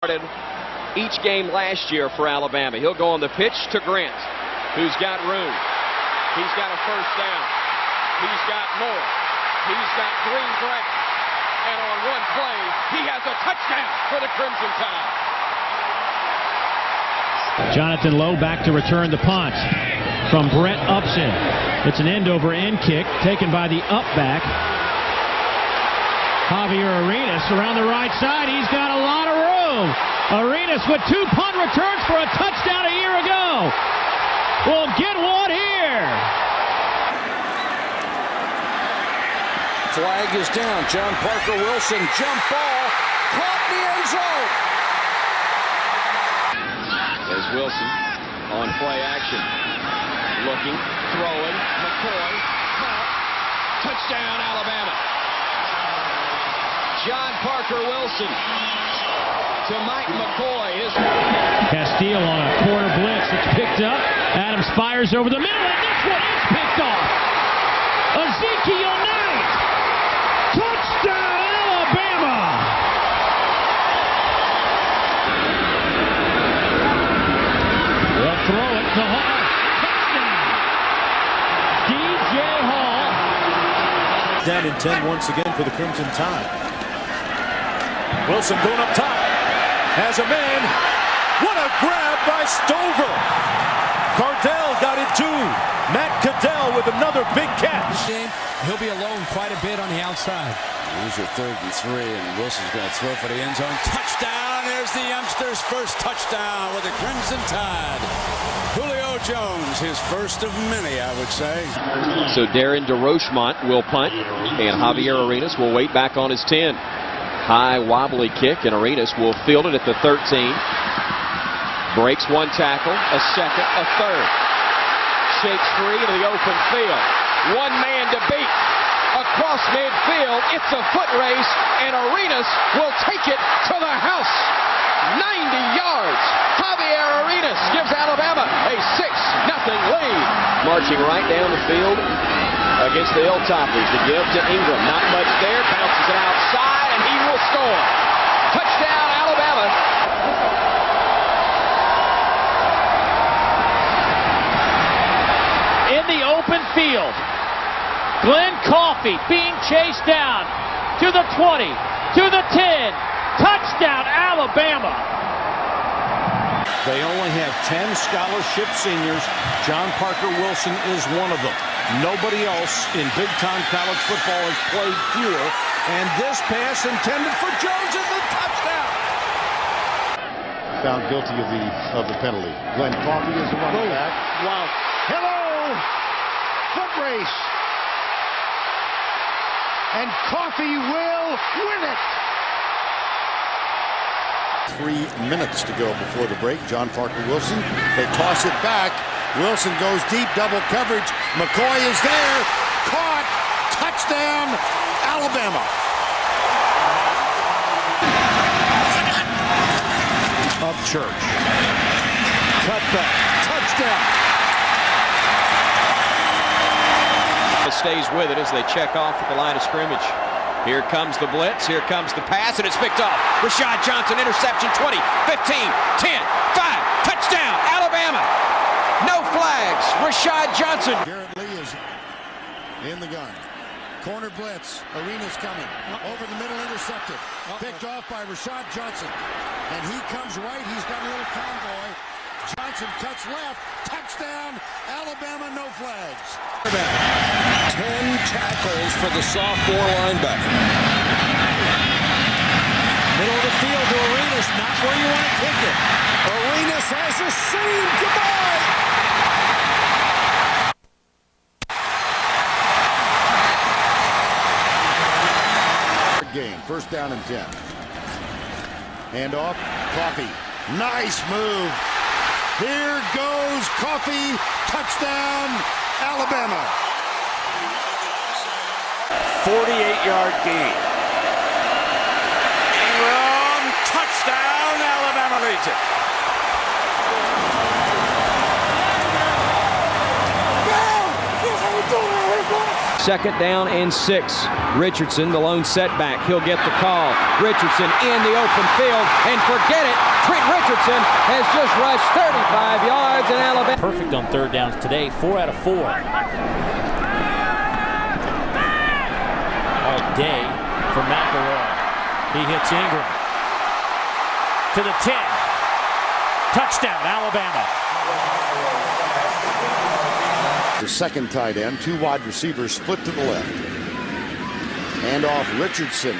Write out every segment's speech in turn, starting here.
Each game last year for Alabama. He'll go on the pitch to Grant, who's got room. He's got a first down. He's got more. He's got green grass. And on one play, he has a touchdown for the Crimson Tide. Jonathan Lowe back to return the punt from Brett Upson. It's an end-over-end kick taken by the up back. Javier Arenas around the right side. He's got a lot of room. Arenas with 2 punt returns for a touchdown a year ago. We'll get one here. Flag is down. John Parker Wilson, jump ball, caught in the end zone. There's Wilson on play action. Looking, throwing, McCoy, caught, touchdown Alabama. John Parker Wilson to Mike McCoy. Castile on a quarter blitz. It's picked up. Adams fires over the middle, and this one is picked off. Ezekiel Knight. Touchdown, Alabama. They'll throw it to Hall. Touchdown. DJ Hall. Down in 10 once again for the Crimson Tide. Wilson going up top. Has a man. What a grab by Stover. Cardell got it too. Matt Caddell with another big catch. He'll be alone quite a bit on the outside. Here's your 3rd and 3, and Wilson's going to throw for the end zone. Touchdown! There's the youngster's first touchdown with the Crimson Tide. Julio Jones, his first of many, I would say. So Darren DeRochemont will punt, and Javier Arenas will wait back on his 10. High wobbly kick, and Arenas will field it at the 13. Breaks 1 tackle, a second, a third. Shakes free to the open field. 1 man to beat. Across midfield, it's a foot race, and Arenas will take it to the house. 90 yards. Javier Arenas gives Alabama a 6-0 lead. Marching right down the field against the Hilltoppers. The give to Ingram. Not much there. Bounces it outside, and he will score. Touchdown, Alabama. In the open field, Glenn Coffey being chased down to the 20, to the 10. Touchdown, Alabama. They only have 10 scholarship seniors. John Parker Wilson is one of them. Nobody else in big-time college football has played fewer. And this pass intended for Jones is a touchdown. Found guilty of the penalty. Glenn Coffey is the running back. Wow. Hello! Foot race. And Coffey will win it. 3 minutes to go before the break. John Parker Wilson. They toss it back. Wilson goes deep, double coverage. McCoy is there. Caught. Touchdown, Alabama. Upchurch. Cut back. Touchdown. Stays with it as they check off at the line of scrimmage. Here comes the blitz. Here comes the pass, and it's picked off. Rashad Johnson, interception, 20, 15, 10, 5. Touchdown, Alabama. No flags. Rashad Johnson. Garrett Lee is in the gun. Corner blitz. Arenas coming. Over the middle, intercepted. Picked off by Rashad Johnson. And he comes right. He's got a little convoy. Johnson cuts left. Touchdown, Alabama, no flags. 10 tackles for the sophomore linebacker. Middle of the field to Arenas, not where you want to kick it. Arenas has a seam. Goodbye. Game, first down and 10. Hand off, Coffey. Nice move. Here goes Coffey. Touchdown, Alabama. 48-yard gain. Ingram, touchdown, Alabama leads it. 2nd down and 6. Richardson, the lone setback. He'll get the call. Richardson in the open field, and forget it. Trent Richardson has just rushed 35 yards in Alabama. Perfect on 3rd downs today, 4 out of 4. All day for McElroy. He hits Ingram to the 10. Touchdown, Alabama. The second tight end, 2 wide receivers split to the left. Hand off Richardson.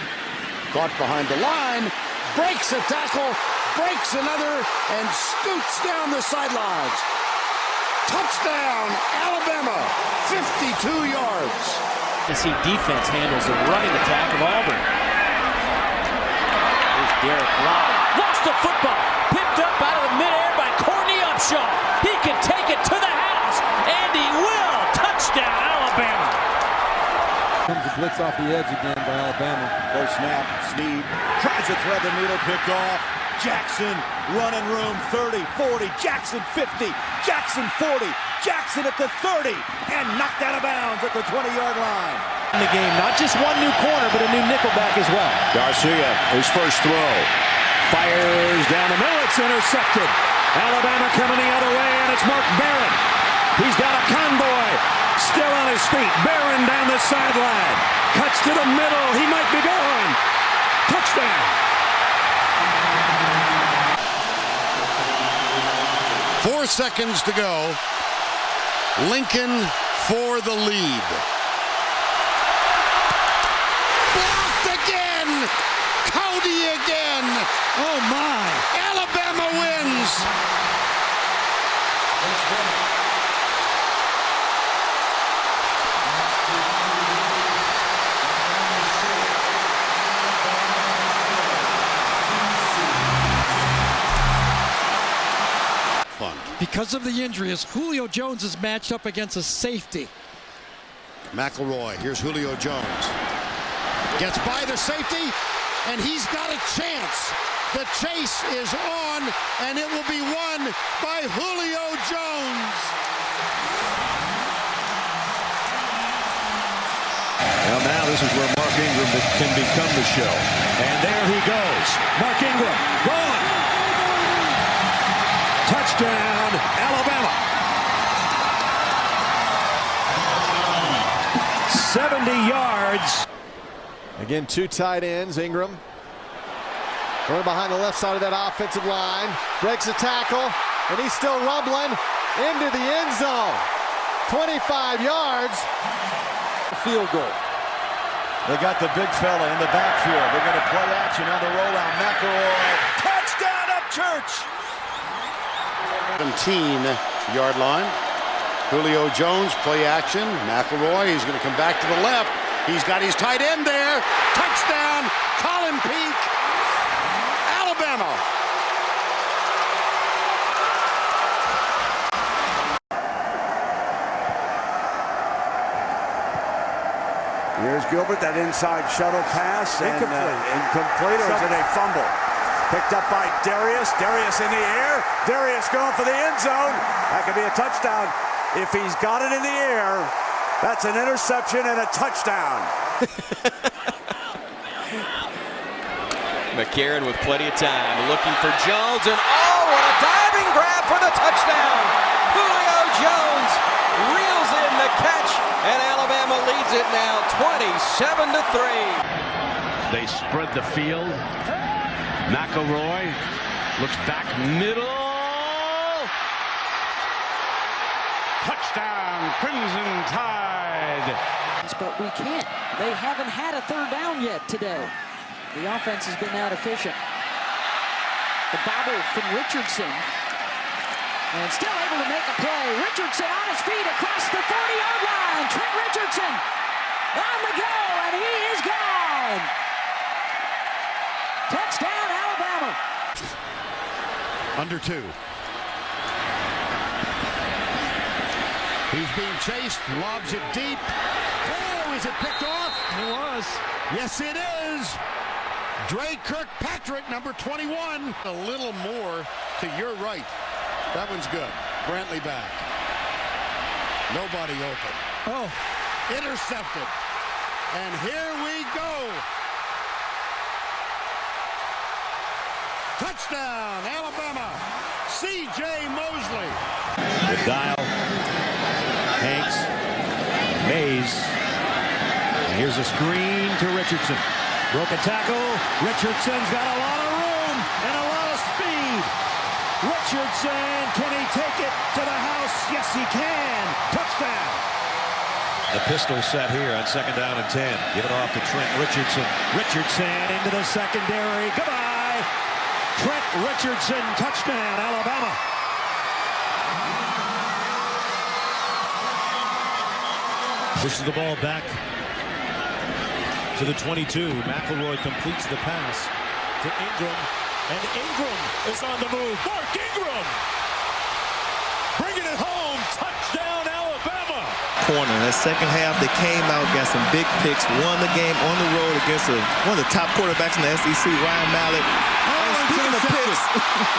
Caught behind the line. Breaks a tackle. Breaks another. And scoots down the sidelines. Touchdown, Alabama. 52 yards. To see defense handles the running attack of Auburn. Here's Derek Lott. Lost the football. Picked up out of the midair by Courtney Upshaw. He can take it to the house. And he will. Touchdown, Alabama. Comes a blitz off the edge again by Alabama. Low snap. Snead tries to thread the needle. Picked off. Jackson running room. 30, 40. Jackson 50. Jackson 40. Jackson at the 30. And knocked out of bounds at the 20-yard line. In the game, not just one new corner, but a new nickelback as well. Garcia, his first throw. Fires down the middle. It's intercepted. Alabama coming the other way, and it's Mark Barron. He's got a convoy. Still on his feet. Barron down the sideline. Cuts to the middle. He might be gone. Touchdown. 4 seconds to go. Lincoln for the lead. Blocked again. Cody again. Oh my. Alabama wins. Because of the injuries, Julio Jones is matched up against a safety. McElroy, here's Julio Jones. Gets by the safety, and he's got a chance. The chase is on, and it will be won by Julio Jones. Well, now this is where Mark Ingram can become the show. And there he goes. Mark Ingram, gone. Touchdown, Alabama. 70 yards. Again, 2 tight ends. Ingram going behind the left side of that offensive line. Breaks a tackle, and he's still rumbling into the end zone. 25 yards. Field goal. They got the big fella in the backfield. They're going to play action on the rollout. McElroy. Touchdown up Church. 17-yard line. Julio Jones, play action. McElroy, he's going to come back to the left. He's got his tight end there. Touchdown, Colin Peak. Alabama. Here's Gilbert, that inside shuttle pass. Incomplete, or is it a fumble? Picked up by Darius. Darius in the air. Darius going for the end zone. That could be a touchdown. If he's got it in the air, that's an interception and a touchdown. McCarron with plenty of time, looking for Jones, and oh, what a diving grab for the touchdown! Julio Jones reels in the catch, and Alabama leads it now 27-3. They spread the field. McElroy looks back middle. Touchdown, Crimson Tide. But we can't. They haven't had a 3rd down yet today. The offense has been that efficient. The bobble from Richardson. And still able to make a play. Richardson on his feet across the 40-yard line. Trent Richardson on the go, and he is gone. Touchdown, Alabama. Under 2. He's being chased, lobs it deep. Oh, is it picked off? It was. Yes, it is. Dre Kirkpatrick, number 21. A little more to your right. That one's good. Brantley back. Nobody open. Oh, intercepted. And here we go. Touchdown, Alabama. C.J. Mosley. The dial. Hanks. Mays. And here's a screen to Richardson. Broken tackle. Richardson's got a lot of room and a lot of speed. Richardson, can he take it to the house? Yes, he can. Touchdown. The pistol set here on 2nd down and 10. Give it off to Trent Richardson. Richardson into the secondary. Goodbye. Trent Richardson, touchdown, Alabama. Pushes the ball back to the 22. McElroy completes the pass to Ingram. And Ingram is on the move. Mark Ingram bringing it home. Touchdown, Alabama. Corner. That second half, they came out, got some big picks, won the game on the road against one of the top quarterbacks in the SEC, Ryan Mallett. Speaking of picks,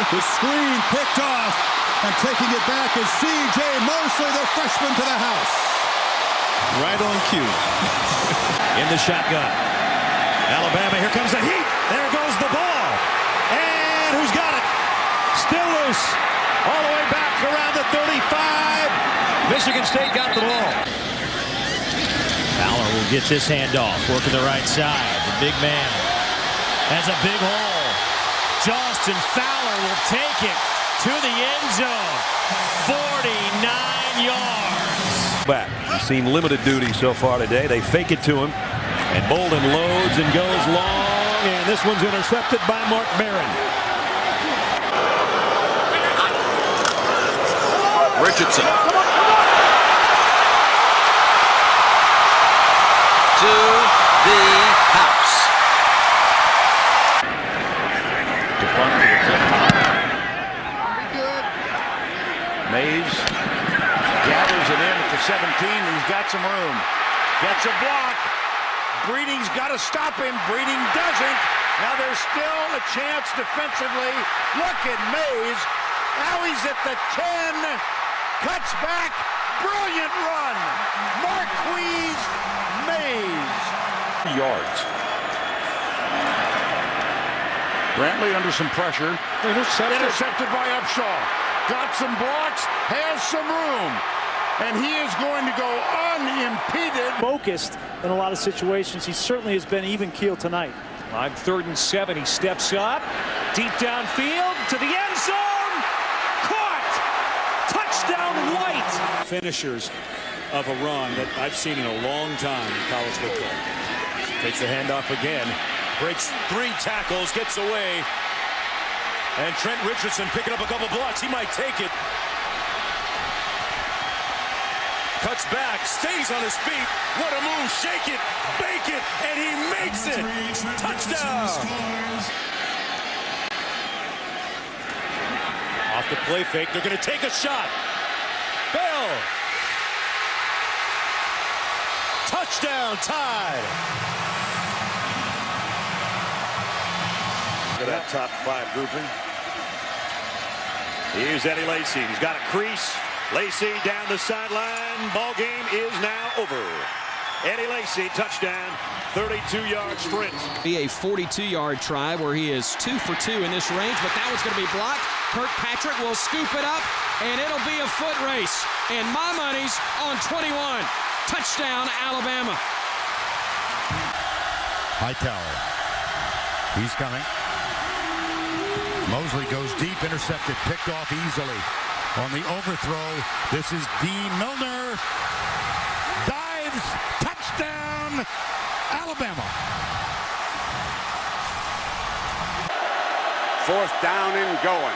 the screen picked off, and taking it back is C.J. Mosley, the freshman, to the house. Right on cue. In the shotgun. Alabama, here comes the heat. There goes the ball. And who's got it? Still loose. All the way back around the 35. Michigan State got the ball. Fowler will get this handoff. Working the right side. The big man has a big hole. Justin Fowler will take it to the end zone. 49 yards. Back. He's seen limited duty so far today. They fake it to him. And Bolden loads and goes long. And this one's intercepted by Mark Barron. Richardson. To the house. Mays gathers it in at the 17. He's got some room. Gets a block. Breeding's got to stop him. Breeding doesn't. Now there's still a chance defensively. Look at Mays. Now he's at the 10. Cuts back. Brilliant run. Marquise Mays. Yards. Brantley under some pressure. Intercepted by Upshaw. Got some blocks. Has some room. And he is going to go unimpeded. Focused in a lot of situations. He certainly has been even keel tonight. On 3rd and 7, he steps up. Deep downfield to the end zone. Caught. Touchdown White. Finishers of a run that I've seen in a long time in college football. Takes the handoff again. Breaks 3 tackles. Gets away. And Trent Richardson picking up a couple blocks. He might take it. Cuts back, stays on his feet. What a move. Shake it, bake it, and he makes it. Touchdown. Off the play fake. They're going to take a shot. Bell. Touchdown, tied. Look at that top 5 grouping. Here's Eddie Lacy. He's got a crease. Lacy down the sideline. Ball game is now over. Eddie Lacy, touchdown, 32-yard sprint. Be a 42-yard try where he is 2 for 2 in this range, but that one's going to be blocked. Kirkpatrick will scoop it up, and it'll be a foot race. And my money's on 21. Touchdown, Alabama. Hightower. He's coming. Mosley goes deep, intercepted, picked off easily. On the overthrow, this is Dean Milner. Dives, touchdown, Alabama. 4th down and going.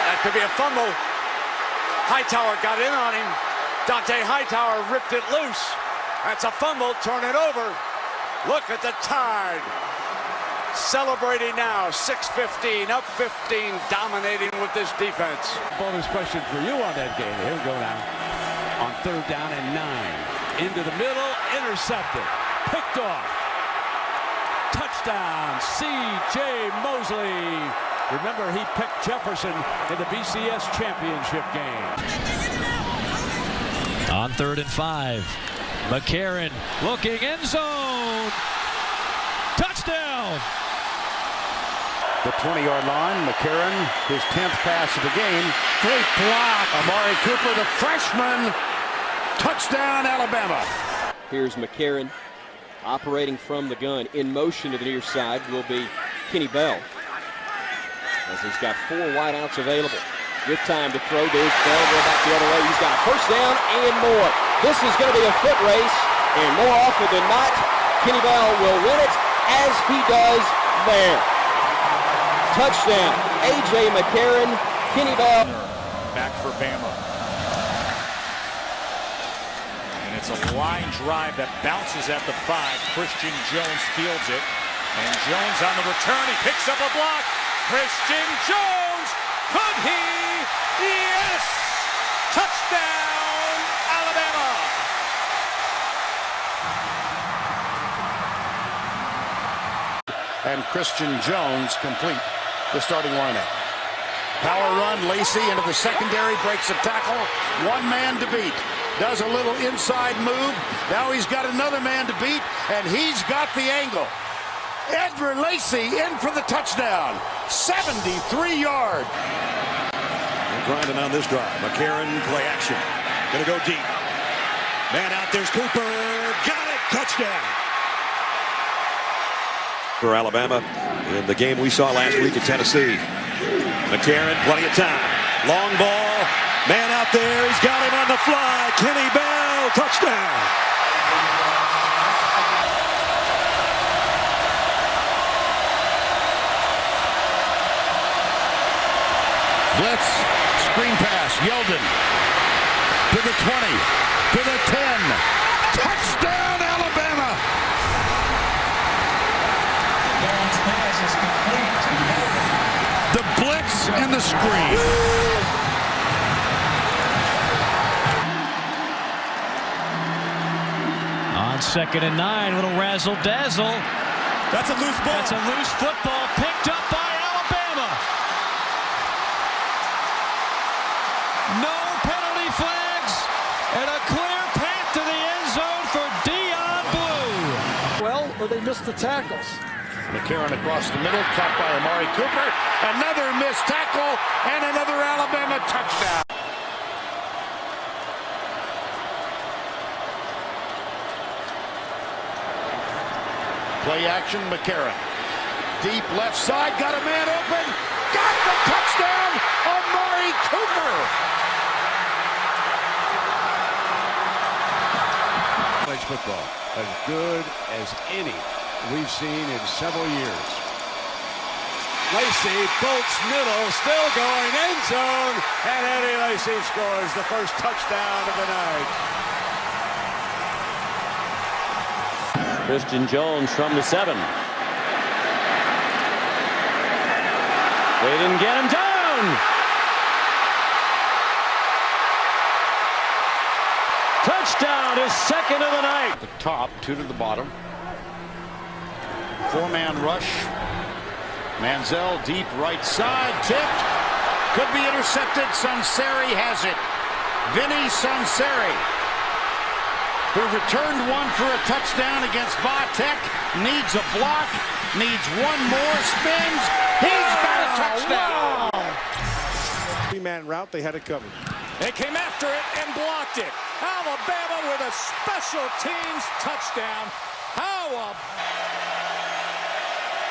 That could be a fumble. Hightower got in on him. Dante Hightower ripped it loose. That's a fumble, turn it over. Look at the Tide. Celebrating now, 6-15, up 15, dominating with this defense. Bonus question for you on that game. Here we go now. On 3rd down and 9. Into the middle, intercepted. Picked off. Touchdown, C.J. Mosley. Remember, he picked Jefferson in the BCS championship game. On On 3rd and 5. McCarron looking end zone. Touchdown. The 20-yard line. McCarron, his 10th pass of the game. Great block. Amari Cooper, the freshman. Touchdown, Alabama. Here's McCarron operating from the gun. In motion to the near side will be Kenny Bell, as he's got 4 wideouts available. With time to throw, there's Bell. Go back the other way. He's got a first down and more. This is going to be a foot race, and more often than not, Kenny Bell will win it, as he does there. Touchdown, A.J. McCarron, Kenny Bell. Back for Bama. And it's a line drive that bounces at the 5. Christian Jones fields it. And Jones on the return. He picks up a block. Christian Jones. Could he? Yes! Touchdown, Alabama! And Christian Jones complete the starting lineup. Power run, Lacey into the secondary, breaks a tackle. 1 man to beat. Does a little inside move. Now he's got another man to beat, and he's got the angle. Edgar Lacey in for the touchdown. 73 yards. Grinding on this drive. McCarron, play action. Gonna go deep. Man out, there's Cooper. Got it. Touchdown. For Alabama in the game we saw last week at Tennessee. McCarron, plenty of time. Long ball. Man out there. He's got him on the fly. Kenny Bell. Touchdown. Blitz, screen pass, Yeldon to the 20, to the 10. Touchdown, Alabama! The blitz and the screen. On 2nd and 9, little razzle-dazzle. That's a loose ball. That's a loose football picked up by Alabama. No penalty flags, and a clear path to the end zone for Dion Blue. Well, or they missed the tackles. McCarron across the middle, caught by Amari Cooper. Another missed tackle, and another Alabama touchdown. Play action, McCarron. Deep left side, got a man open. Got the touchdown, Amari Cooper. College football, as good as any we've seen in several years. Lacey bolts middle, still going, end zone, and Eddie Lacey scores the first touchdown of the night. Christian Jones from the 7. They didn't get him down. Touchdown, his 2nd of the night. At the top, 2 to the bottom. 4-man rush. Manziel deep right side, tipped. Could be intercepted. Sunseri has it. Vinny Sunseri, who returned one for a touchdown against Vatek, needs a block, needs one more, spins. He's got a touchdown. Wow. 3-man route, they had it covered. They came after it and blocked it. Alabama with a special teams touchdown.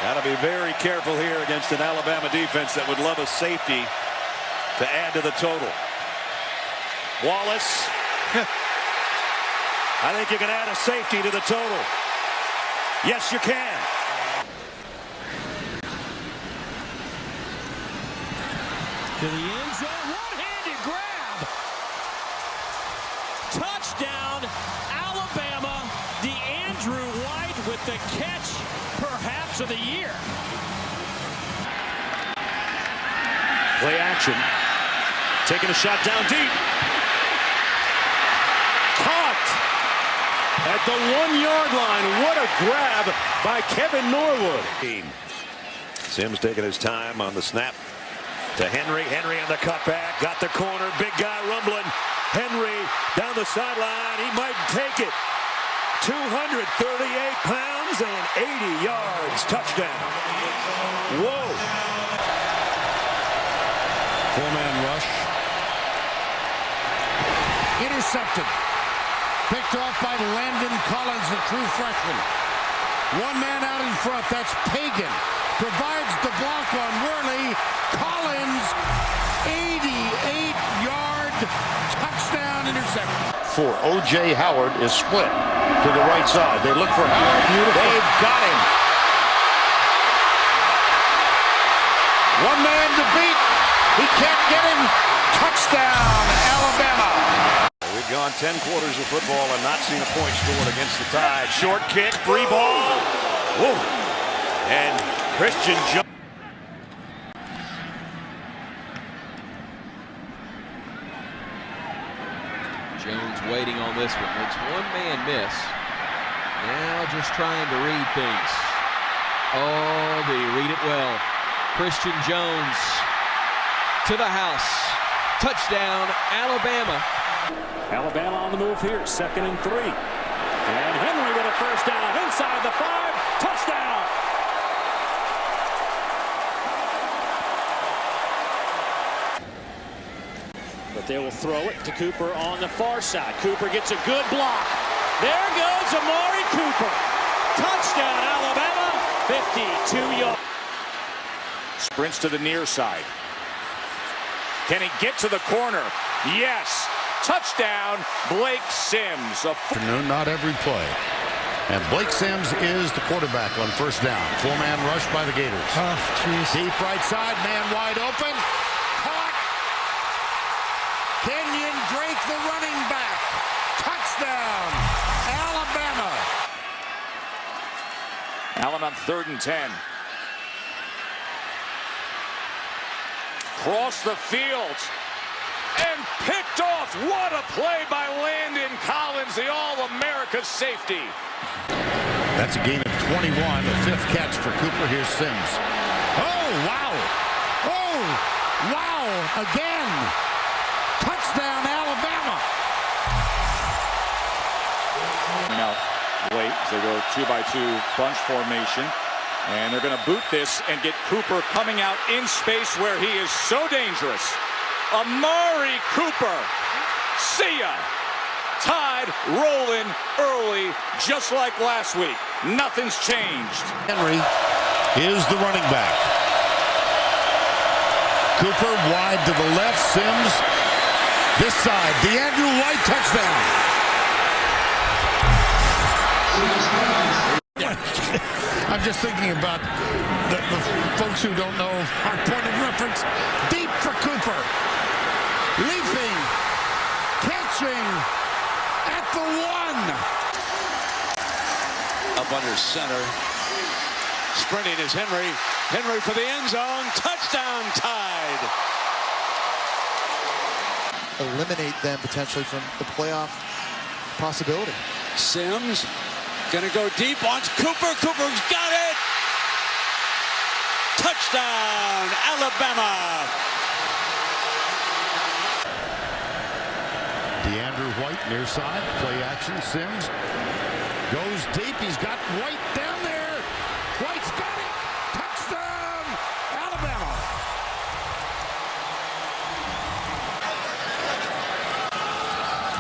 Got to be very careful here against an Alabama defense that would love a safety to add to the total. Wallace. I think you can add a safety to the total. Yes, you can. To the end zone, one-handed grab. Touchdown, Alabama. DeAndrew White with the catch, perhaps of the year. Play action. Taking a shot down deep. Caught at the 1-yard line. What a grab by Kevin Norwood. Sims taking his time on the snap to Henry. Henry on the cutback. Got the corner. Big guy rumbling. Henry down the sideline. He might take it. 238 pounds and 80 yards. Touchdown. Whoa. Four-man rush. Intercepted. Picked off by Landon Collins, the true freshman. One man out in front. That's Pagan. Provides the block on Worley. Collins, 88-yard touchdown interception. For O.J. Howard is split to the right side. They look for Howard. They've got him. One man to beat. He can't get him. Touchdown, Alabama. We've gone 10 quarters of football and not seen a point scored against the Tide. Short kick, free ball. Whoa. And Christian Jones. Jones waiting on this one. Makes one man miss. Now just trying to read things. Oh, did he read it well? Christian Jones to the house. Touchdown, Alabama. Alabama on the move here. 2nd and 3. And Henry with a first down inside the 5. Touchdown. But they will throw it to Cooper on the far side. Cooper gets a good block. There goes Amari Cooper. Touchdown, Alabama. 52 yards. Sprints to the near side. Can he get to the corner? Yes. Touchdown, Blake Sims. Not every play. And Blake Sims is the quarterback on first down. Four-man rush by the Gators. Deep right side, man wide open. Caught. Kenyon Drake, the running back. Touchdown, Alabama. Allen on 3rd and 10. Cross the field and picked off. What a play by Landon Collins, the All-America safety. That's a gain of 21, the 5th catch for Cooper. Here's Sims. Oh, wow. Oh, wow. Again. Touchdown, Alabama. Now, late as they go 2-by-2 bunch formation. And they're going to boot this and get Cooper coming out in space where he is so dangerous. Amari Cooper. See ya. Tide rolling early, just like last week. Nothing's changed. Henry is the running back. Cooper wide to the left. Sims this side. The Andrew White touchdown. I'm just thinking about the folks who don't know our point of reference. Deep for Cooper. Leaping. Catching. At the 1. Up under center. Sprinting is Henry. Henry for the end zone. Touchdown, Tide. Eliminate them potentially from the playoff possibility. Sims gonna go deep on Cooper. Cooper's got it. Touchdown, Alabama. DeAndre White near side. Play action. Sims goes deep. He's got White down there. White's got it. Touchdown, Alabama.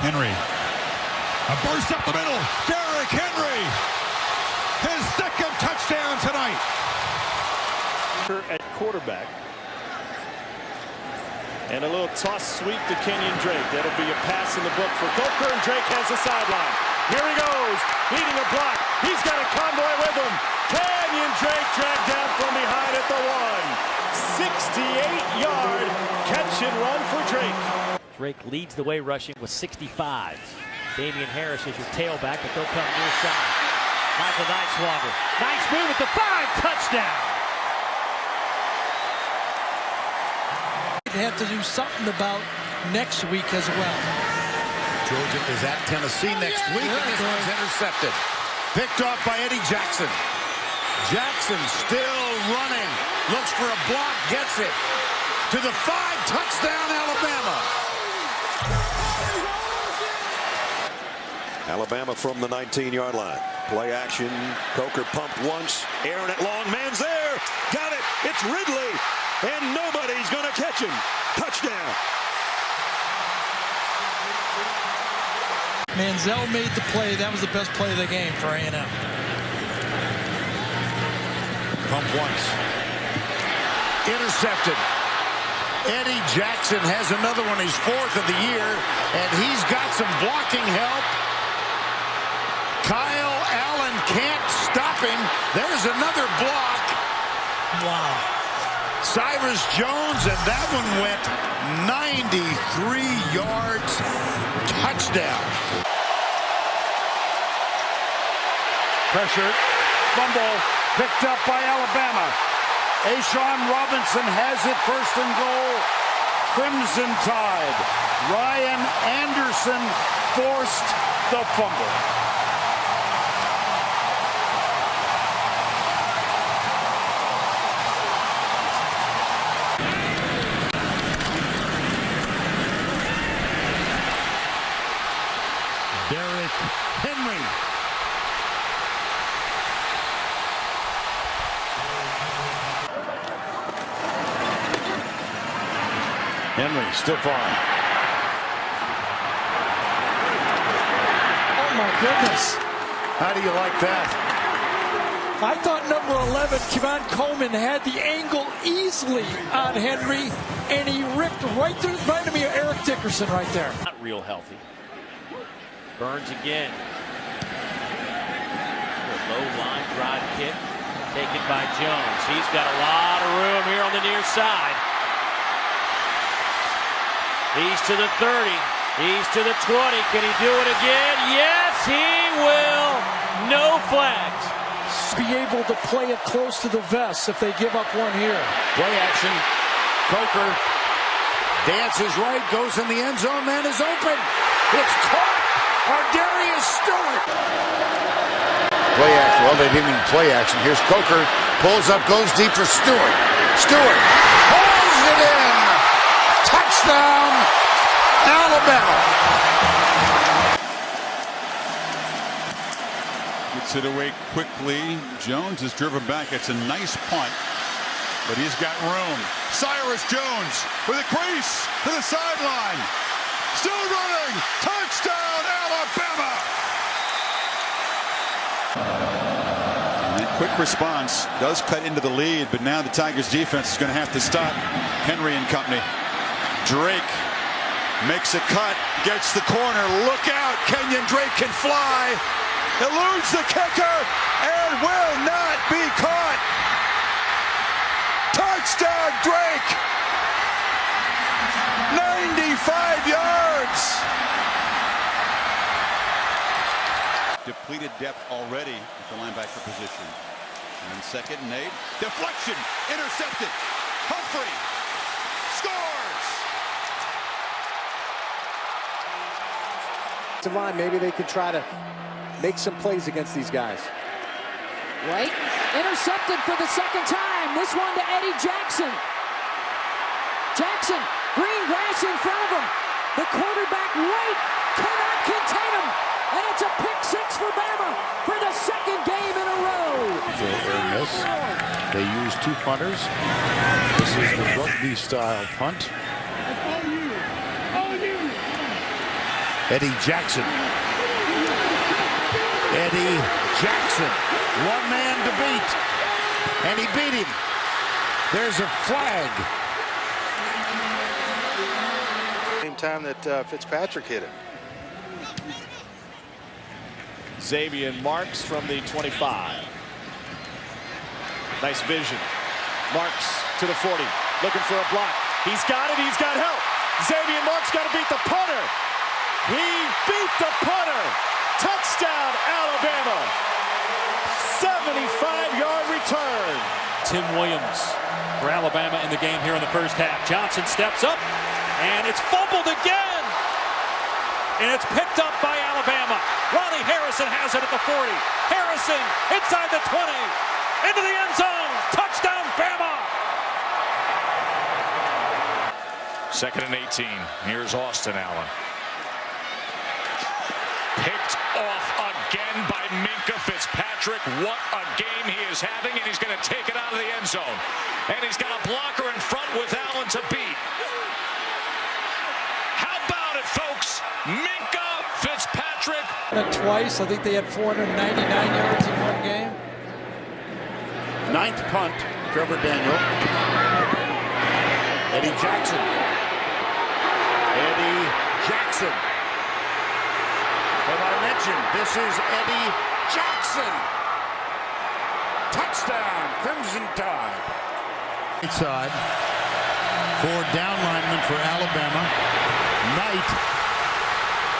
Henry. A burst up the middle. Derrick Henry. His 2nd touchdown tonight. At quarterback. And a little toss sweep to Kenyon Drake. That'll be a pass in the book for Coker, and Drake has the sideline. Here he goes, leading a block. He's got a convoy with him. Kenyon Drake dragged down from behind at the 1. 68-yard catch and run for Drake. Drake leads the way rushing with 65. Damian Harris is your tailback, but they'll come near side. Michael Nightswater. Nice move with the 5. Touchdown. They have to do something about next week as well. Georgia is at Tennessee next week, and this one's intercepted. Picked off by Eddie Jackson. Jackson still running. Looks for a block, gets it. To the 5, touchdown, Alabama. Alabama from the 19-yard line. Play action. Coker pumped once. Aaron at long. Man's there. Got it. It's Ridley. And nobody's going to catch him. Touchdown. Manziel made the play. That was the best play of the game for A&M. Pump once. Intercepted. Eddie Jackson has another one. He's 4th of the year, and he's got some blocking help. Kyle Allen can't stop him. There's another block. Wow. Cyrus Jones, and that one went 93 yards. Touchdown. Pressure, fumble, picked up by Alabama. Ashawn Robinson has it, 1st and goal. Crimson Tide. Ryan Anderson forced the fumble. Derrick Henry. Henry still fine. Oh my goodness. How do you like that? I thought number 11, Kevon Coleman, had the angle easily on Henry, and he ripped right through, reminded me of Eric Dickerson right there. Not real healthy. Burns again. A low line drive kick taken by Jones. He's got a lot of room here on the near side. He's to the 30. He's to the 20. Can he do it again? Yes, he will. No flags. Be able to play it close to the vest if they give up one here. Play action. Coker dances right, goes in the end zone, man is open. It's caught. Ardarius Stewart. Play action. Well, they didn't even play action. Here's Coker. Pulls up, goes deep for Stewart. Stewart pulls it in. Touchdown, Alabama. Gets it away quickly. Jones is driven back. It's a nice punt, but he's got room. Cyrus Jones with a crease to the sideline. Still running. Touchdown, Alabama. And quick response does cut into the lead, but now the Tigers defense is going to have to stop Henry and company. Drake makes a cut, gets the corner. Look out. Kenyon Drake can fly. Eludes the kicker and will not be caught. Touchdown, Drake. 95 yards. Depleted depth already at the linebacker position. And 2nd and 8. Deflection. Intercepted. Humphrey scores. Saban, maybe they could try to make some plays against these guys. White intercepted for the 2nd time. This one to Eddie Jackson. Jackson, green grass in front of him. The quarterback White cannot contain him. And it's a pick 6 for Bama for the 2nd game in a row. They use 2 punters. This is the rugby-style punt. Eddie Jackson. Eddie Jackson. 1 man to beat. And he beat him. There's a flag. Same time that Fitzpatrick hit it. Xavier Marks from the 25. Nice vision. Marks to the 40. Looking for a block. He's got it. He's got help. Xavier Marks got to beat the punter. He beat the punter. Touchdown, Alabama. 75-yard return. Tim Williams for Alabama in the game here in the first half. Johnson steps up, and it's fumbled again. And it's picked up by Alabama. Ronnie Harrison has it at the 40. Harrison inside the 20. Into the end zone. Touchdown, Bama. 2nd and 18. Here's Austin Allen. Picked Minkah Fitzpatrick, what a game he is having, and he's going to take it out of the end zone. And he's got a blocker in front with Allen to beat. How about it, folks? Minkah Fitzpatrick. Twice. I think they had 499 yards in one game. 9th punt, Trevor Daniel. Eddie Jackson. Eddie Jackson. As I mentioned, this is Eddie Jackson. Touchdown, Crimson Tide. Right side for down lineman for Alabama. Knight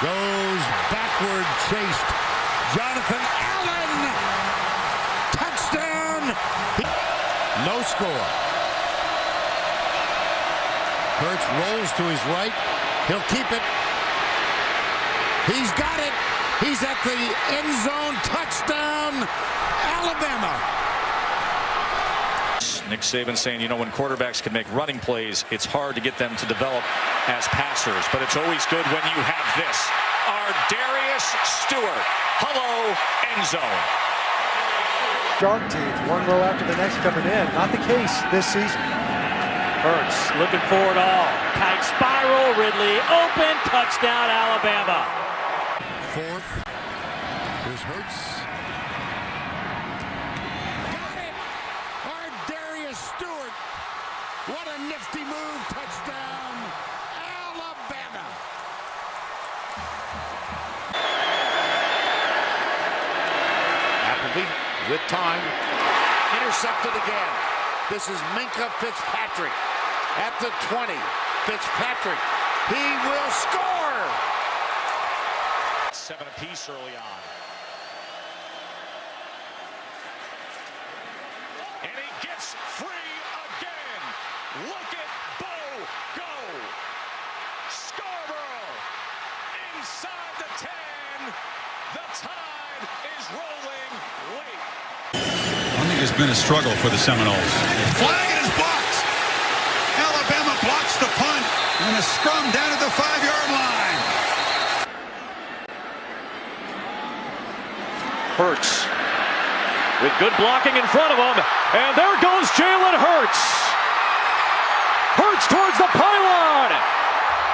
goes backward, chased. Jonathan Allen. Touchdown. No score. Hurts rolls to his right. He'll keep it. He's got it. He's at the end zone. Touchdown, Alabama. Nick Saban saying, you know, when quarterbacks can make running plays, it's hard to get them to develop as passers. But it's always good when you have this. Darius Stewart. Hello, end zone. Shark teeth, one row after the next coming in. Not the case this season. Hurts looking for it all. Tight spiral. Ridley open. Touchdown, Alabama. 4th. Here's Hurts. Got it. Darius Stewart. What a nifty move. Touchdown, Alabama. Appleby with time. Intercepted again. This is Minkah Fitzpatrick at the 20. Fitzpatrick, he will score. 7 apiece early on. And he gets free again. Look at Bo go. Scarborough inside the 10. The Tide is rolling late. I think it's been a struggle for the Seminoles. Flag is blocked. Alabama blocks the punt and a scrum down at the 5-yard line. Hurts with good blocking in front of him, and there goes Jalen Hurts. Hurts towards the pylon,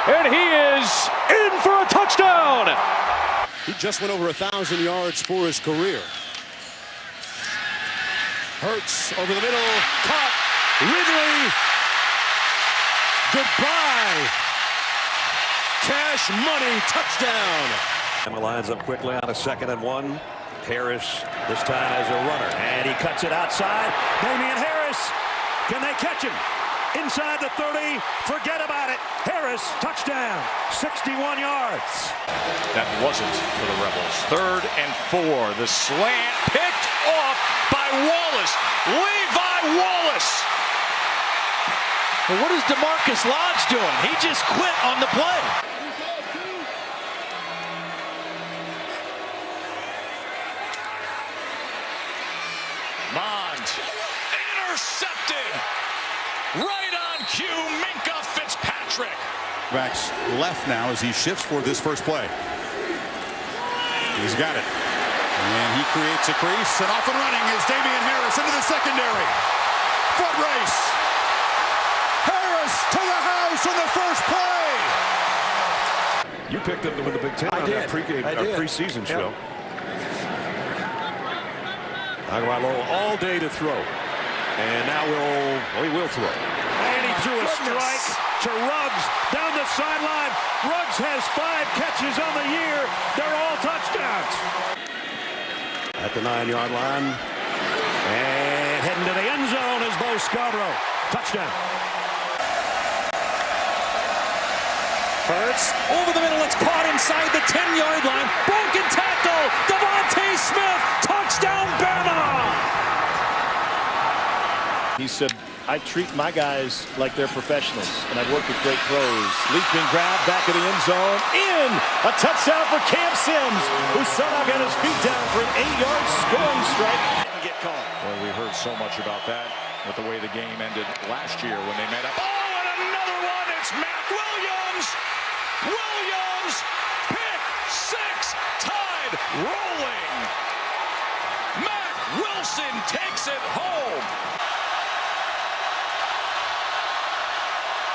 and he is in for a touchdown. He just went over 1,000 yards for his career. Hurts over the middle, caught. Ridley. Goodbye. Cash money touchdown. Emma lines up quickly on a 2nd and 1. Harris this time as a runner, and he cuts it outside. Damian Harris, can they catch him? Inside the 30, forget about it. Harris, touchdown, 61 yards. That wasn't for the Rebels. 3rd and 4. The slant picked off by Wallace. Levi Wallace. Well, what is DeMarcus Lodge doing? He just quit on the play. Mond intercepted. Right on cue, Minkah Fitzpatrick. Backs left now as he shifts for this first play. He's got it. And he creates a crease, and off and running is Damian Harris into the secondary. Foot race. Harris to the house on the first play. You picked up with the Big Ten on that preseason show. Aguilar all day to throw. And now he will throw. And he threw a strike to Ruggs down the sideline. Ruggs has 5 catches on the year. They're all touchdowns. At the 9-yard line. And heading to the end zone is Bo Scarborough. Touchdown. Hurts over the middle. It's caught inside the 10-yard line. Broken tackle. Devontae Smith. Touchdown, Bama. He said, I treat my guys like they're professionals, and I've worked with great pros. Leaping grab back of the end zone. In! A touchdown for Cam Sims, who somehow got his feet down for an 8-yard scoring strike. Didn't get called. Well, we heard so much about that with the way the game ended last year when they met up. Oh, and another one! It's Mac Williams! Williams! Pick 6! Tide rolling! Wilson takes it home.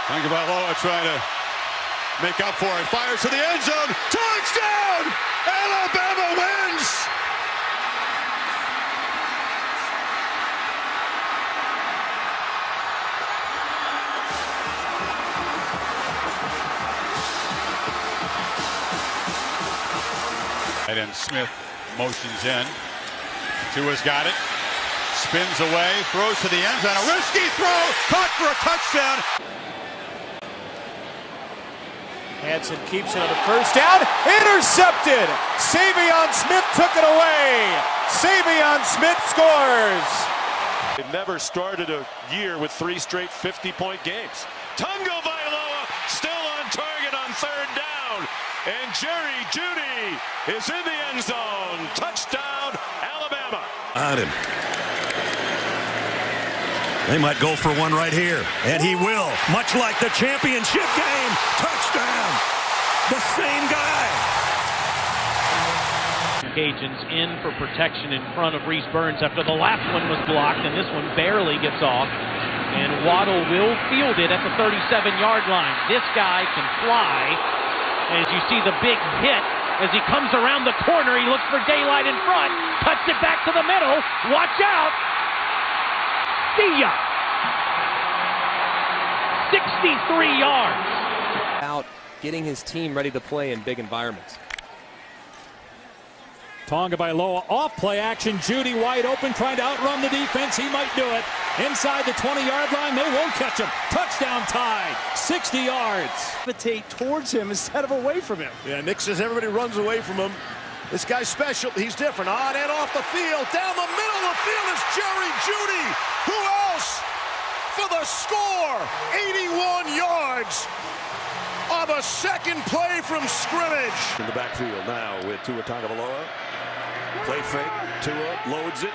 Tagovailoa trying to make up for it. Fires to the end zone. Touchdown! Alabama wins! And Smith motions in. Tua's got it. Spins away. Throws to the end zone. A risky throw. Caught for a touchdown. Hansen keeps it on the first down. Intercepted. Saban Smith took it away. Saban Smith scores. They've never started a year with 3 straight 50-point games. Tagovailoa still on target on 3rd down. And Jerry Jeudy is in the end zone. Touchdown, Alabama. On him. They might go for one right here. And he will. Much like the championship game. Touchdown. The same guy. Cajuns in for protection in front of Reese Burns after the last one was blocked, and this one barely gets off. And Waddle will field it at the 37-yard line. This guy can fly. As you see the big hit, as he comes around the corner, he looks for daylight in front, cuts it back to the middle, watch out! See ya! 63 yards. Out getting his team ready to play in big environments. Tagovailoa off play action. Jeudy wide open, trying to outrun the defense. He might do it. Inside the 20-yard line, they won't catch him. Touchdown Tide, 60 yards. Gravitate towards him instead of away from him. Yeah, Nick says everybody runs away from him. This guy's special. He's different. On and off the field. Down the middle of the field is Jerry Jeudy. Who else? For the score. 81 yards on the second play from scrimmage. In the backfield now with Tua Tagovailoa. Play fake. Tua loads it.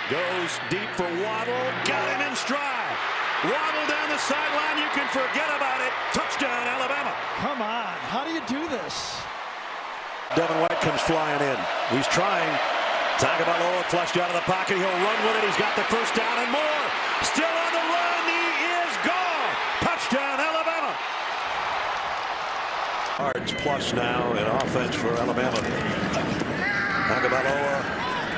Goes deep for Waddle. Got him in stride. Waddle down the sideline. You can forget about it. Touchdown, Alabama. Come on. How do you do this? Devin White comes flying in. He's trying. Tagovailoa flushed out of the pocket. He'll run with it. He's got the first down and more. Still on the run. He is gone. Touchdown, Alabama. Yards plus now in offense for Alabama. Tagovailoa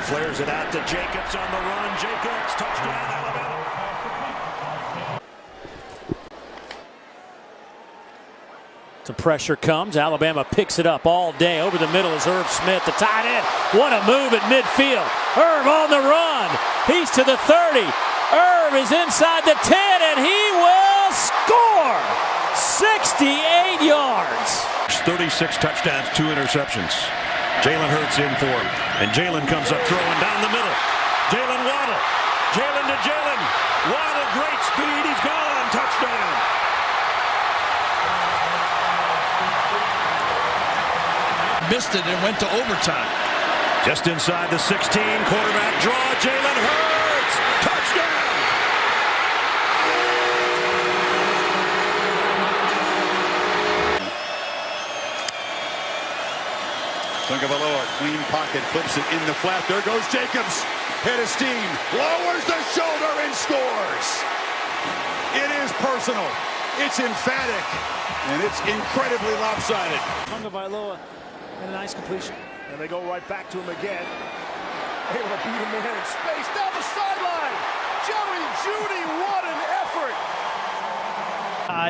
flares it out to Jacobs on the run. Jacobs, touchdown, Alabama. Some pressure comes. Alabama picks it up all day. Over the middle is Irv Smith, the tight end. What a move at midfield. Irv on the run. He's to the 30. Irv is inside the 10, and he will score. 68 yards. 36 touchdowns, 2 interceptions. Jalen Hurts in for him. And Jalen comes up throwing down the middle. Jalen Waddle. Jalen to Jalen. Waddle, great speed. He's gone. Touchdown. Missed it and went to overtime. Just inside the 16. Quarterback draw. Jalen Hurts. Touchdown. Tagovailoa, clean pocket, flips it in the flat. There goes Jacobs. Head of steam. Lowers the shoulder and scores. It is personal. It's emphatic. And it's incredibly lopsided. Tagovailoa and a nice completion. And they go right back to him again. Able to beat him in space down the sideline. Jerry Jeudy, what an effort.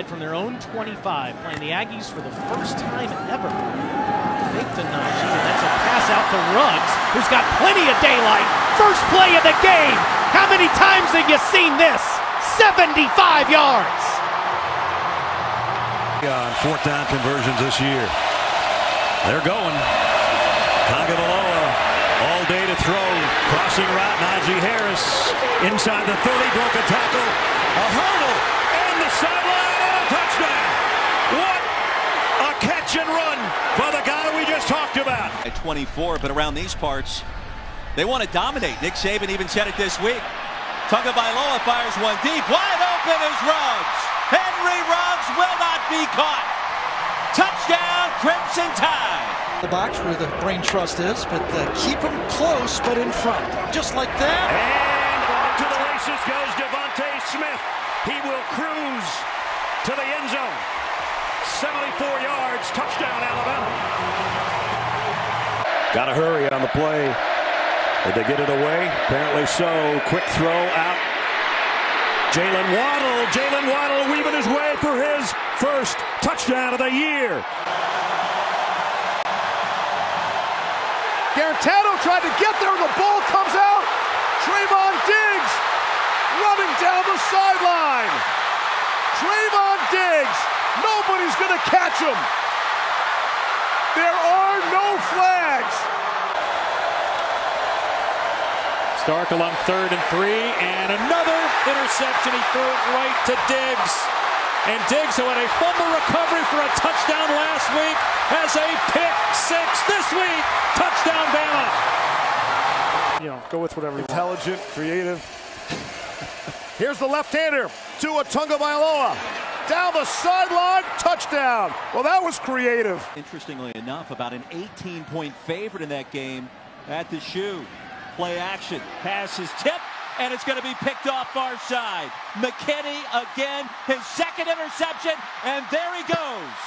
From their own 25, playing the Aggies for the first time ever. Fake to Najee, and that's a pass out to Ruggs, who's got plenty of daylight. First play of the game. How many times have you seen this? 75 yards. On 4th down conversions this year. They're going. Tagovailoa all day to throw. Crossing route, Najee Harris inside the 30, broke a tackle. A hurdle and the sideline and a touchdown. What a catch and run by the guy we just talked about. At 24, but around these parts, they want to dominate. Nick Saban even said it this week. Tagovailoa fires one deep. Wide open is Ruggs. Henry Ruggs will not be caught. Touchdown, Crimson Tide. The box where the brain trust is, but keep them close, but in front. Just like that. And on to the races goes Devontae Smith. He will cruise to the end zone. 74 yards, touchdown, Alabama. Got to hurry on the play. Did they get it away? Apparently so. Quick throw out. Jalen Waddle weaving his way for his first touchdown of the year. Garantano tried to get there, the ball comes out. Trayvon Diggs running down the sideline. Trayvon Diggs, nobody's going to catch him. There are no flags. Stark along 3rd and 3, and another interception. He threw it right to Diggs. And Diggs, who had a fumble recovery for a touchdown last week, has a pick 6 this week. Touchdown, Bama. You know, go with whatever. Intelligent, creative. Here's the left-hander, Tua Tagovailoa. Down the sideline, touchdown. Well, that was creative. Interestingly enough, about an 18-point favorite in that game at the shoe. Play action, pass is tipped, and it's going to be picked off far side. McKinney again, his second interception, and there he goes.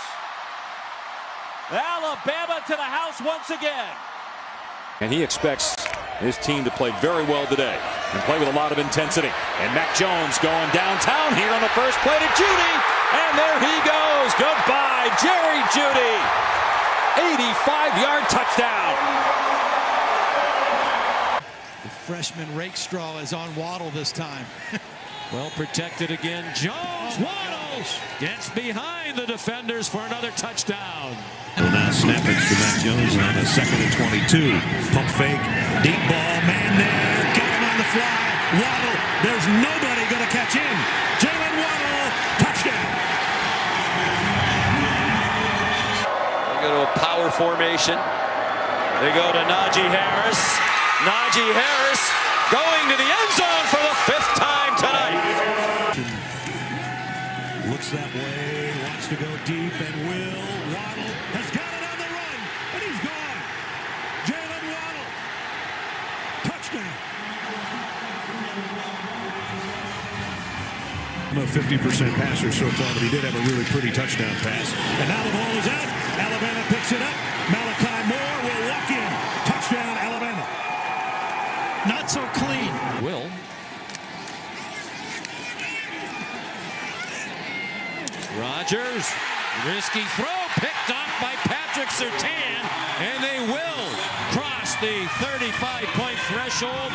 Alabama to the house once again. And he expects his team to play very well today and play with a lot of intensity. And Mac Jones going downtown here on the first play to Judy, and there he goes. Goodbye, Jerry Judy. 85-yard touchdown. Freshman Rakestraw is on Waddle this time. Well protected again. Jones, Waddle gets behind the defenders for another touchdown. Well, now snapping to Mac Jones on a 2nd and 22. Pump fake, deep ball, man there, got him on the fly. Waddle, there's nobody going to catch him. Jalen Waddle, touchdown. They go to a power formation. They go to Najee Harris. Najee Harris going to the end zone for the 5th time tonight. Looks that way, wants to go deep, and will. Waddle has got it on the run, and he's gone. Jalen Waddle, touchdown. I'm a 50% passer so far, but he did have a really pretty touchdown pass. And now the ball is out. Alabama picks it up. Malachi Moore will walk in. Touchdown, Alabama. Not so clean. Will. Rodgers, risky throw, picked off by Patrick Surtain, and they will cross the 35-point threshold.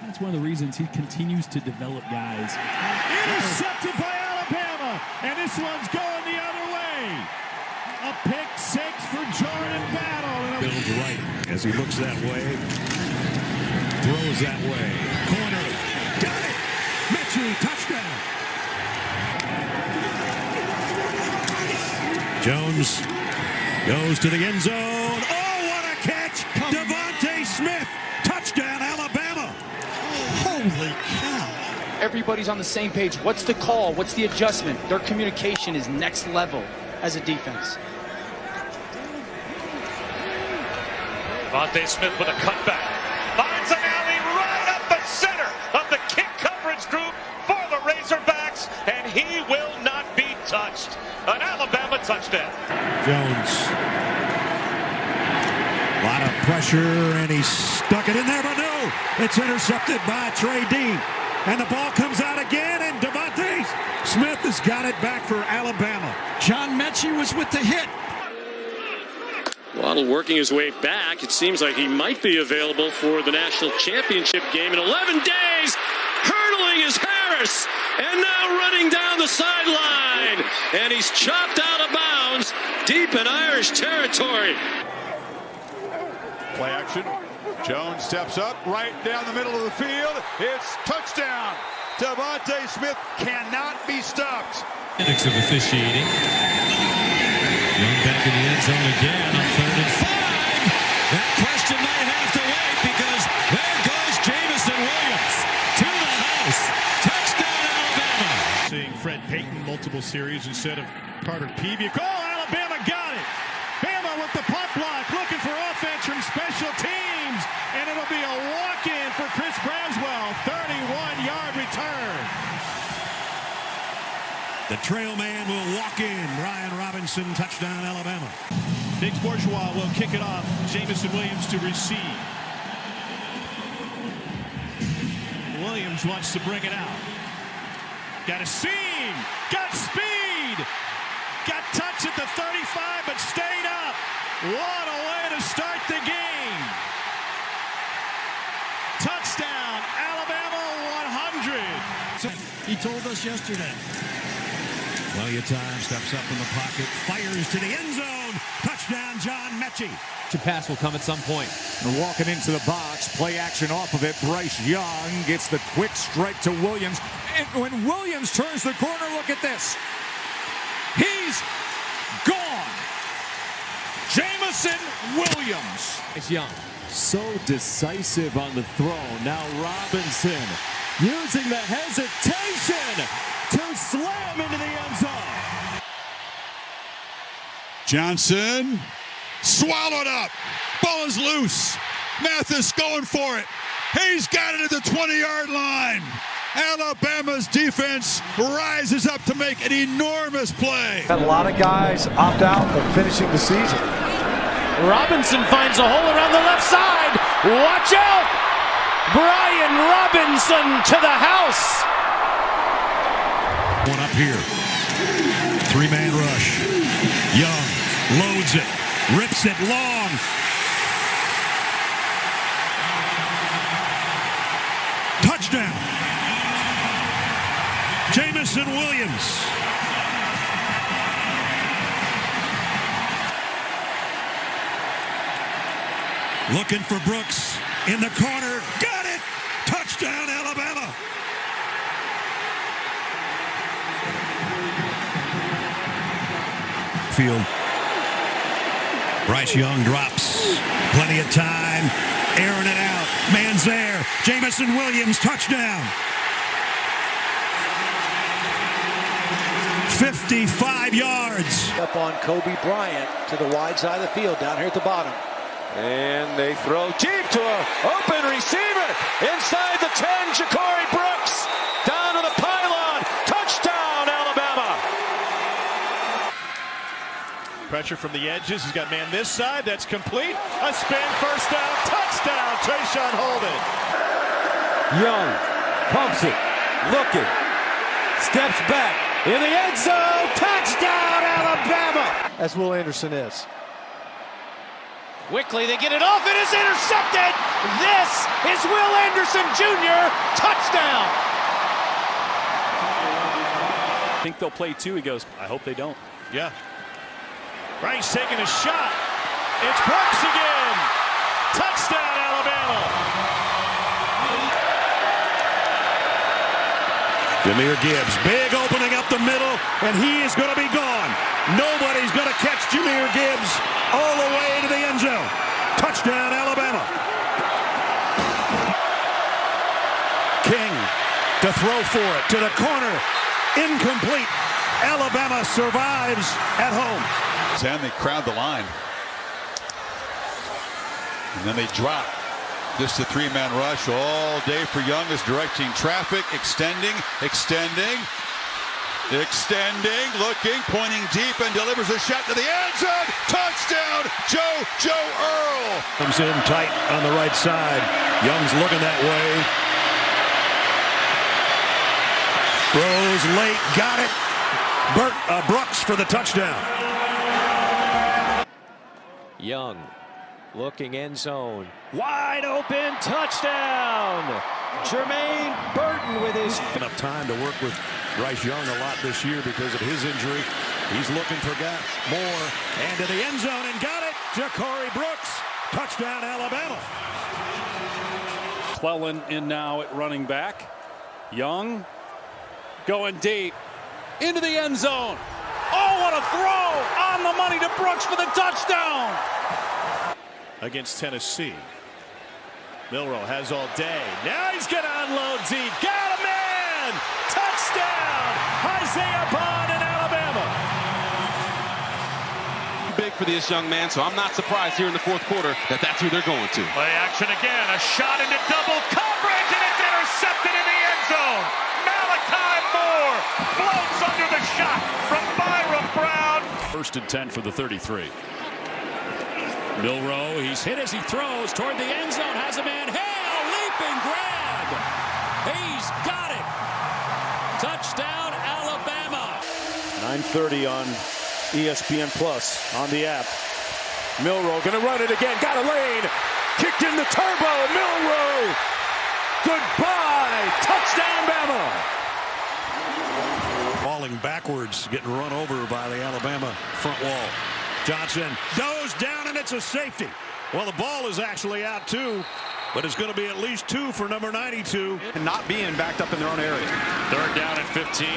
That's one of the reasons he continues to develop guys. Intercepted by Alabama, and this one's going the other way. A pick 6 for Jordan Battle. Builds right as he looks that way. Throws that way. Corner. Got it. Mitchell, touchdown. Jones goes to the end zone. Oh, what a catch. Devontae Smith. Touchdown, Alabama. Holy cow. Everybody's on the same page. What's the call? What's the adjustment? Their communication is next level as a defense. Devontae Smith with a cutback. Finds an alley right up the center of the kick coverage group for the Razorbacks, and he will not be touched. An Alabama touchdown. Jones. A lot of pressure, and he stuck it in there, but no. It's intercepted by Trey Dean. And the ball comes out again, and Devontae Smith has got it back for Alabama. John Mechie was with the hit. Waddle working his way back. It seems like he might be available for the national championship game in 11 days. Hurdling is Harris, and now running down the sideline. And he's chopped out of bounds deep in Irish territory. Play action. Jones steps up right down the middle of the field. It's touchdown. Devontae Smith cannot be stopped. Minutes of officiating. Young back in the end zone again on 3rd and 5. That question might have to wait because there goes Jamison Williams to the house. Touchdown, Alabama. Seeing Fred Payton multiple series instead of Carter Peavy. Oh, Alabama got it. Bama with the pop line. 31-yard return. The trail man will walk in. Brian Robinson, touchdown, Alabama. Diggs Bourgeois will kick it off. Jamison Williams to receive. Williams wants to bring it out. Got a seam. Got speed. Got touch at the 35, but stayed up. What a way to start the game. Touchdown, Alabama 100. He told us yesterday. Time steps up in the pocket, fires to the end zone. Touchdown, John Mechie. The pass will come at some point. And walking into the box, play action off of it. Bryce Young gets the quick strike to Williams. And when Williams turns the corner, look at this. He's gone. Jamison Williams. It's Young. So decisive on the throw. Now Robinson using the hesitation to slam into the end zone. Johnson swallowed up. Ball is loose. Mathis going for it. He's got it at the 20-yard line. Alabama's defense rises up to make an enormous play. Had a lot of guys opt out of finishing the season. Robinson finds a hole around the left side. Watch out! Brian Robinson to the house. One up here. Three-man rush. Young loads it. Rips it long. Touchdown. Jamison Williams. Looking for Brooks in the corner. Got it. Touchdown, Alabama. Field. Bryce Young drops. Plenty of time. Airing it out. Man's there. Jamison Williams, touchdown. 55 yards. Up on Kobe Bryant to the wide side of the field down here at the bottom. And they throw deep to an open receiver. Inside the 10, Ja'Cory Brooks. Down to the pylon. Touchdown, Alabama. Pressure from the edges. He's got man this side. That's complete. A spin, first down, touchdown. Trayshawn Holden. Young pumps it. Looking. Steps back. In the end zone. Touchdown, Alabama. As Will Anderson is. Quickly, they get it off. It is intercepted. This is Will Anderson Jr. Touchdown. I think they'll play two. He goes, I hope they don't. Yeah. Bryce taking a shot. It's Brooks again. Touchdown, Alabama. Jahmyr Gibbs, big opening up the middle, and he is going to be gone. Nobody's going to catch Jahmyr Gibbs all the way to the end zone. Touchdown, Alabama. King to throw for it to the corner. Incomplete. Alabama survives at home. And they crowd the line. And then they drop. Just a three-man rush all day for Young is directing traffic, extending, looking, pointing deep, and delivers a shot to the end zone. Touchdown, Joe Earl. Comes in tight on the right side. Young's looking that way. Throws late, got it. Brooks for the touchdown. Young looking end zone. Wide open touchdown. Jermaine Burton with his enough time to work with Bryce Young a lot this year because of his injury. He's looking for more. And to the end zone and got it. Ja'Cory Brooks. Touchdown, Alabama. McClellan in now at running back. Young going deep into the end zone. Oh, what a throw on the money to Brooks for the touchdown. Against Tennessee. Milroe has all day. Now he's going to unload deep. Got a man! Touchdown! Isaiah Bond in Alabama. Big for this young man, so I'm not surprised here in the fourth quarter that that's who they're going to. Play action again. A shot into double coverage, and it's intercepted in the 1st and 10 for the 33. Milroe, he's hit as he throws toward the end zone, has a man, Hale, leaping grab. He's got it. Touchdown, Alabama. 9:30 on ESPN Plus on the app. Milroe gonna run it again, got a lane, kicked in the turbo, Milroe. Goodbye, touchdown, Bama. Falling backwards, getting run over by the Alabama front wall. Johnson goes down, and it's a safety. Well, the ball is actually out too, but it's going to be at least 2 for number 92. And not being backed up in their own area. 3rd down and 15.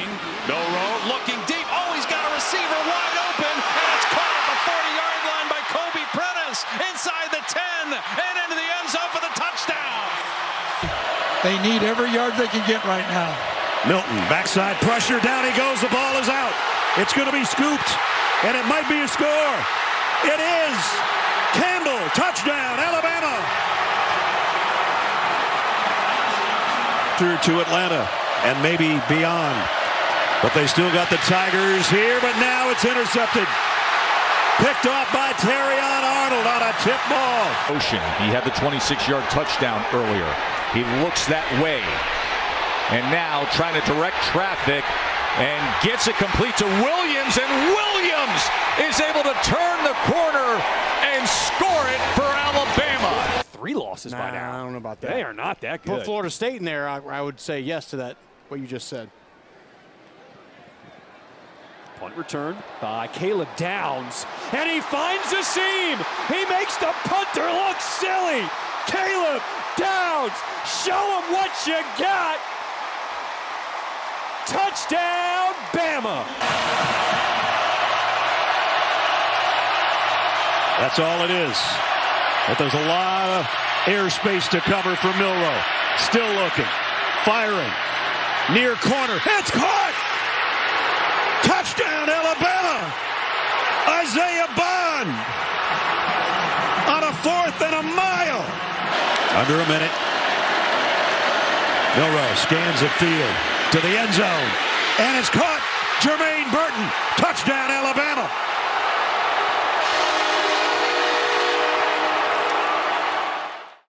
Milroe looking deep. Oh, he's got a receiver wide open, and it's caught at the 40-yard line by Kobe Prentice inside the 10 and into the end zone for the touchdown. They need every yard they can get right now. Milton, backside pressure, down he goes, the ball is out. It's going to be scooped, and it might be a score. It is. Campbell, touchdown, Alabama. Through to Atlanta, and maybe beyond. But they still got the Tigers here, but now it's intercepted. Picked off by Terrion Arnold on a tip ball. Ocean, he had the 26-yard touchdown earlier. He looks that way. And now trying to direct traffic and gets it complete to Williams. And Williams is able to turn the corner and score it for Alabama. 3 losses by now. I don't know about that. They are not that good. Put Florida State in there, I would say yes to that, what you just said. Punt return by Caleb Downs, and he finds the seam. He makes the punter look silly. Caleb Downs, show him what you got. Touchdown, Bama. That's all it is. But there's a lot of airspace to cover for Milroe. Still looking, firing, near corner. It's caught! Touchdown, Alabama! Isaiah Bond on a 4th and a mile. Under a minute. Milroe scans the field to the end zone, and it's caught. Jermaine Burton, touchdown, Alabama.